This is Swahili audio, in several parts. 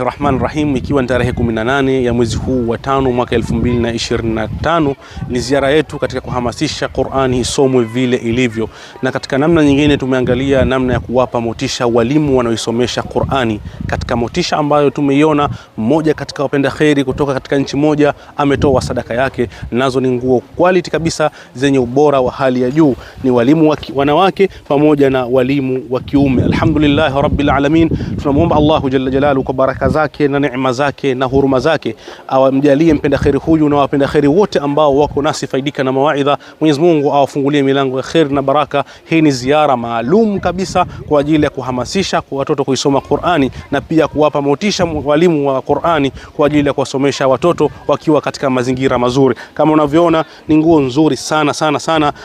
Bismillahirrahmanirrahim. Ikiwa ni tarehe 18 ya mwezi huu wa 5 mwaka 2025, ni ziara yetu katika kuhamasisha Qur'ani isomwe vile ilivyo, na katika namna nyingine tumeangalia namna ya kuwapa motisha walimu wanaoisomesha Qur'ani. Katika motisha ambayo tumeiona, mmoja katika wapenda khairi kutoka katika nchi moja ametoa sadaka yake, nazo ni nguo quality kabisa zenye ubora wa hali ya juu. Ni walimu wanawake pamoja na walimu wa kiume. Alhamdulillah rabbil alamin. Tunamuomba Allahu jalla jalaluhu kwa baraka zake na neema zake na huruma zake awamjalie mpenda khairi huyu na wapenda khairi wote ambao wako nasi faidika na mawaidha. Mwenyezi Mungu awafungulie milango ya khair na baraka. Hii ni ziara maalum kabisa kwa ajili ya kuhamasisha kwa watoto kuisoma Qur'ani na pia kuwapa motisha walimu wa Qur'ani kwa ajili ya kuwasomesha watoto wakiwa katika mazingira mazuri. Kama unavyoona ni nguo nzuri sana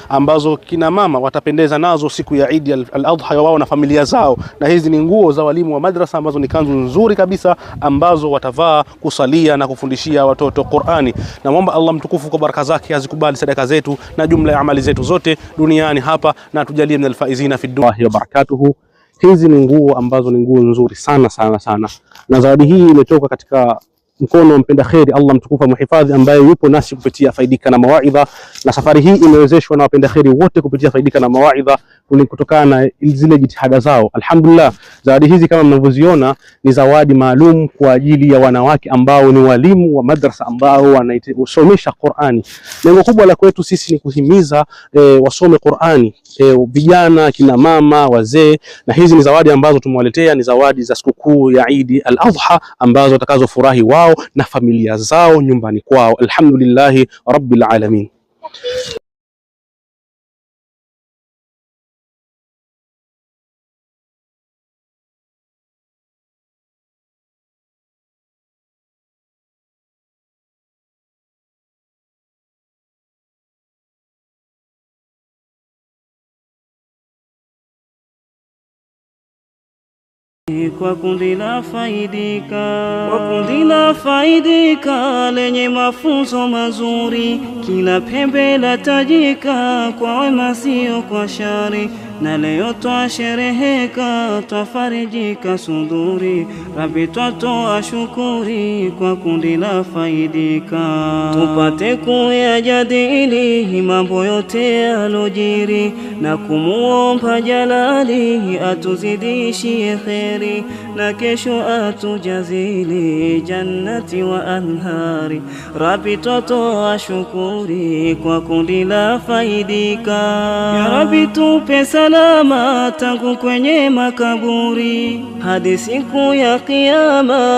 ambazo kina mama watapendeza nazo siku ya Eid al-Adha wao na familia zao, na hizi ni nguo za walimu wa madrasa ambazo ni kanzu nzuri kabisa ambazo watavaa kusalia na kufundishia watoto Qur'ani. Na muomba Allah mtukufu kwa baraka zake azikubali sadaka zetu na jumla ya amali zetu zote duniani hapa, na tujalie minal faizina fi dunya wa barakatuhu. Hizi ni nguo ambazo ni nguo nzuri sana, na zawadi hii imetoka katika mkono wa mpenda khairi. Allah mtukufu muhifadhi ambaye yupo nasi kupitia faidika na mawaidha, na safari hii imewezeshwa na wapenda khairi wote kupitia faidika na mawaidha kutokana na zile jitihada zao. Alhamdulillah, zawadi hizi kama mnavyoziona ni zawadi maalum kwa ajili ya wanawake ambao ni walimu wa madrasa ambao wanasomesha Qur'ani. Lengo kubwa la kwetu sisi ni kuhimiza wasome Qur'ani, vijana, kina mama, wazee, na hizi ni zawadi ambazo tumewaletea, ni zawadi za sikukuu ya Eid al-Adha ambazo watakazofurahi wao na familia zao nyumbani kwao. Alhamdulillah rabbil alamin. Kwa kundi la faidika lenye mafunzo mazuri, kila pembe la tajika kwa wema sio kwa shari, na leo twashereheka twafarijika suduri, Rabbi twatoa shukuri kwa kundi la faidika, tupate kuyajadili mambo yote yalojiri, na kumuomba Jalali atuzidishie kheri, na kesho atujazili jannati wa anhari, Rabbi twatoa shukuri kwa kundi la faidika. Ya Rabbi tupe salama tangu kwenye makaburi hadi siku ya Kiyama.